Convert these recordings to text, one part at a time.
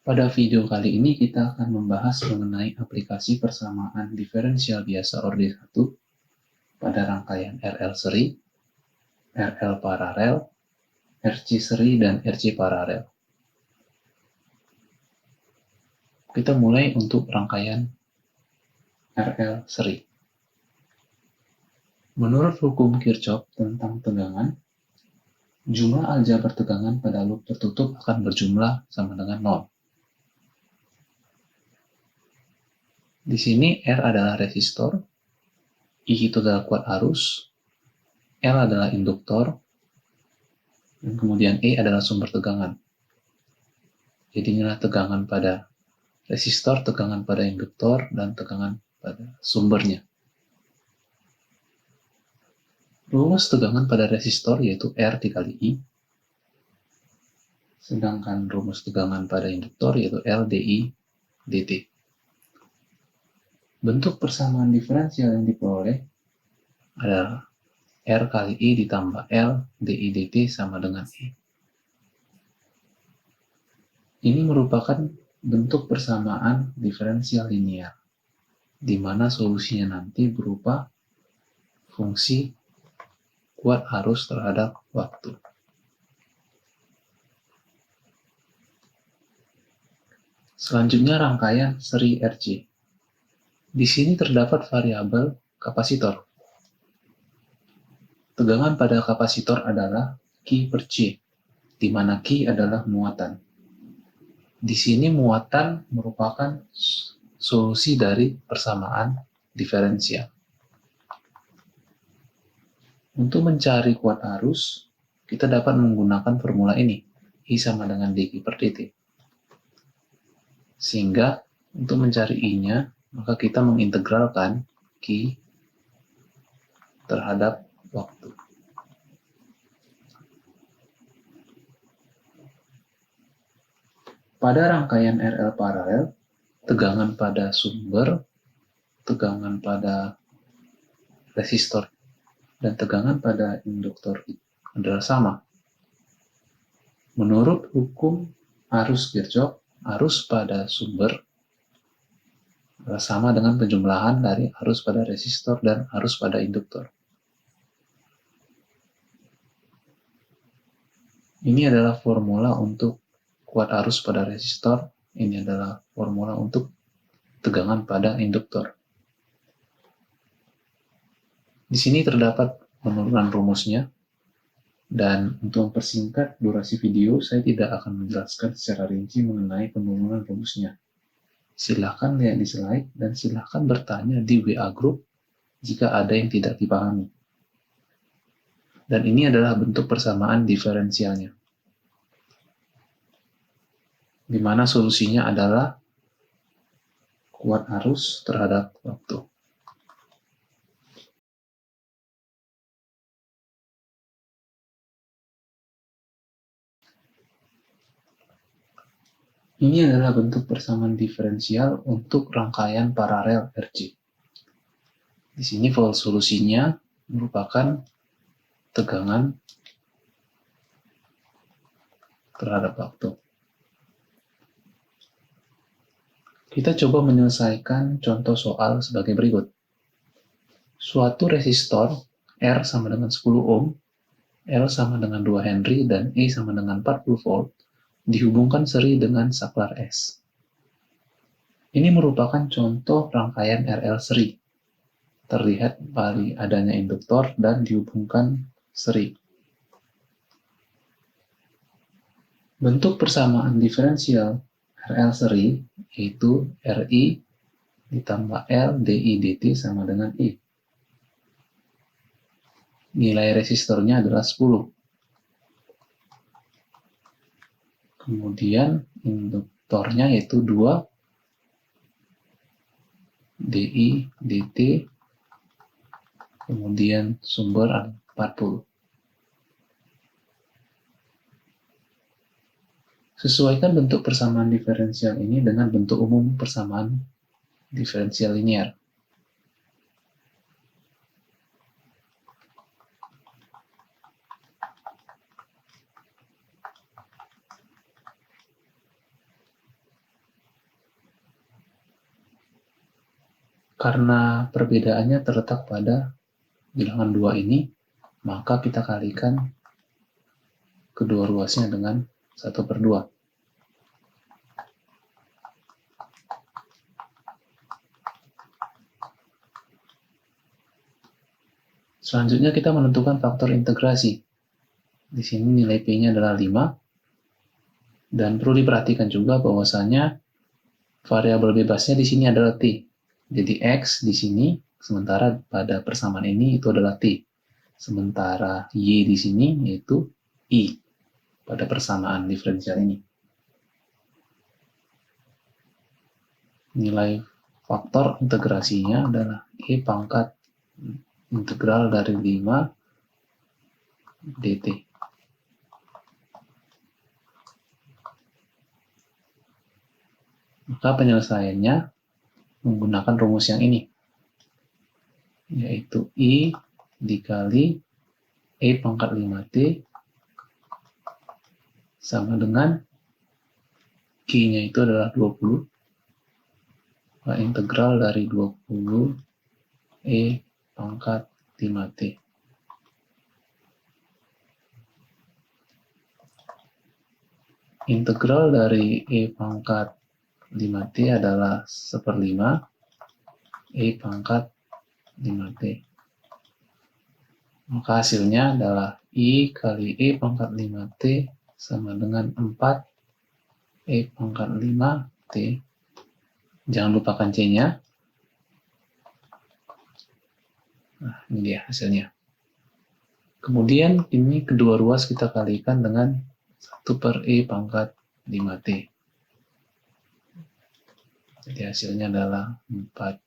Pada video kali ini kita akan membahas mengenai aplikasi persamaan diferensial biasa orde 1 pada rangkaian RL seri, RL paralel, RC seri, dan RC paralel. Kita mulai untuk rangkaian RL seri. Menurut hukum Kirchhoff tentang tegangan, jumlah aljabar tegangan pada loop tertutup akan berjumlah sama dengan 0. Di sini R adalah resistor, I itu adalah kuat arus, L adalah induktor, dan kemudian E adalah sumber tegangan. Jadi inilah tegangan pada resistor, tegangan pada induktor, dan tegangan pada sumbernya. Rumus tegangan pada resistor yaitu R dikali I, sedangkan rumus tegangan pada induktor yaitu L dI dt. Bentuk persamaan diferensial yang diperoleh adalah R kali I ditambah L dI dt sama dengan E. Ini merupakan bentuk persamaan diferensial linear, di mana solusinya nanti berupa fungsi kuat arus terhadap waktu. Selanjutnya rangkaian seri RC. Di sini terdapat variabel kapasitor. Tegangan pada kapasitor adalah Q per C, di mana Q adalah muatan. Di sini muatan merupakan solusi dari persamaan diferensial. Untuk mencari kuat arus, kita dapat menggunakan formula ini, I sama dengan dQ per dt. Sehingga untuk mencari I-nya, maka kita mengintegralkan Q terhadap waktu. Pada rangkaian RL paralel, tegangan pada sumber, tegangan pada resistor, dan tegangan pada induktor adalah sama. Menurut hukum arus Kirchhoff, arus pada sumber adalah sama dengan penjumlahan dari arus pada resistor dan arus pada induktor. Ini adalah formula untuk kuat arus pada resistor, ini adalah formula untuk tegangan pada induktor. Di sini terdapat penurunan rumusnya, dan untuk mempersingkat durasi video, saya tidak akan menjelaskan secara rinci mengenai penurunan rumusnya. Silahkan lihat di slide dan silahkan bertanya di WA Group jika ada yang tidak dipahami. Dan ini adalah bentuk persamaan diferensialnya, di mana solusinya adalah kuat arus terhadap waktu. Ini adalah bentuk persamaan diferensial untuk rangkaian paralel RC. Di sini solusinya merupakan tegangan terhadap waktu. Kita coba menyelesaikan contoh soal sebagai berikut. Suatu resistor R sama dengan 10 ohm, L sama dengan 2 Henry, dan E sama dengan 40 volt dihubungkan seri dengan saklar S. Ini merupakan contoh rangkaian RL seri. Terlihat dari adanya induktor dan dihubungkan seri. Bentuk persamaan diferensial RL seri yaitu RI ditambah L dI dt sama dengan I. Nilai resistornya adalah 10. Kemudian induktornya yaitu 2 dI dt, kemudian sumber 40. Sesuaikan bentuk persamaan diferensial ini dengan bentuk umum persamaan diferensial linear. Karena perbedaannya terletak pada bilangan 2 ini, maka kita kalikan kedua ruasnya dengan 1/2. Selanjutnya kita menentukan faktor integrasi. Di sini nilai P-nya adalah 5. Dan perlu diperhatikan juga bahwasanya variabel bebasnya di sini adalah T. Jadi X di sini, sementara pada persamaan ini itu adalah T. Sementara Y di sini yaitu I pada persamaan diferensial ini. Nilai faktor integrasinya adalah E pangkat integral dari 5 dt. Maka penyelesaiannya menggunakan rumus yang ini, yaitu I dikali E pangkat 5t sama dengan Q-nya itu adalah 20, maka integral dari 20 E pangkat 5t. Integral dari E pangkat 5t adalah 1/5 E pangkat 5t. Maka hasilnya adalah I kali E pangkat 5t sama dengan 4 E pangkat 5t. Jangan lupakan C-nya. Nah, ini dia hasilnya. Kemudian ini kedua ruas kita kalikan dengan 1/E pangkat 5t. Jadi hasilnya adalah 4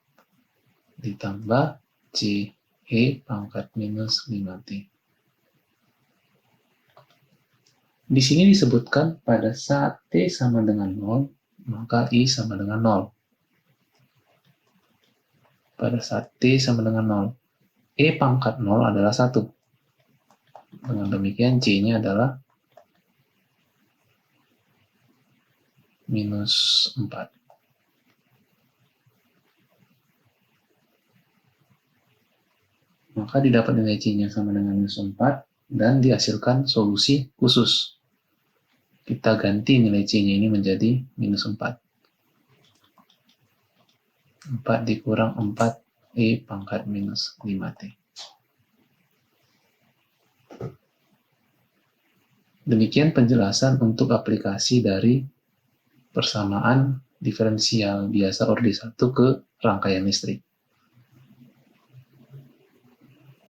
ditambah C E pangkat minus 5t. Di sini disebutkan pada saat T sama dengan 0, maka I sama dengan 0. Pada saat T sama dengan 0, E pangkat 0 adalah 1. Dengan demikian C-nya adalah minus 4. Maka didapat nilai C-nya sama dengan minus 4 dan dihasilkan solusi khusus. Kita ganti nilai C-nya ini menjadi minus 4. 4 dikurang 4 E pangkat minus 5T. Demikian penjelasan untuk aplikasi dari persamaan diferensial biasa order 1 ke rangkaian listrik.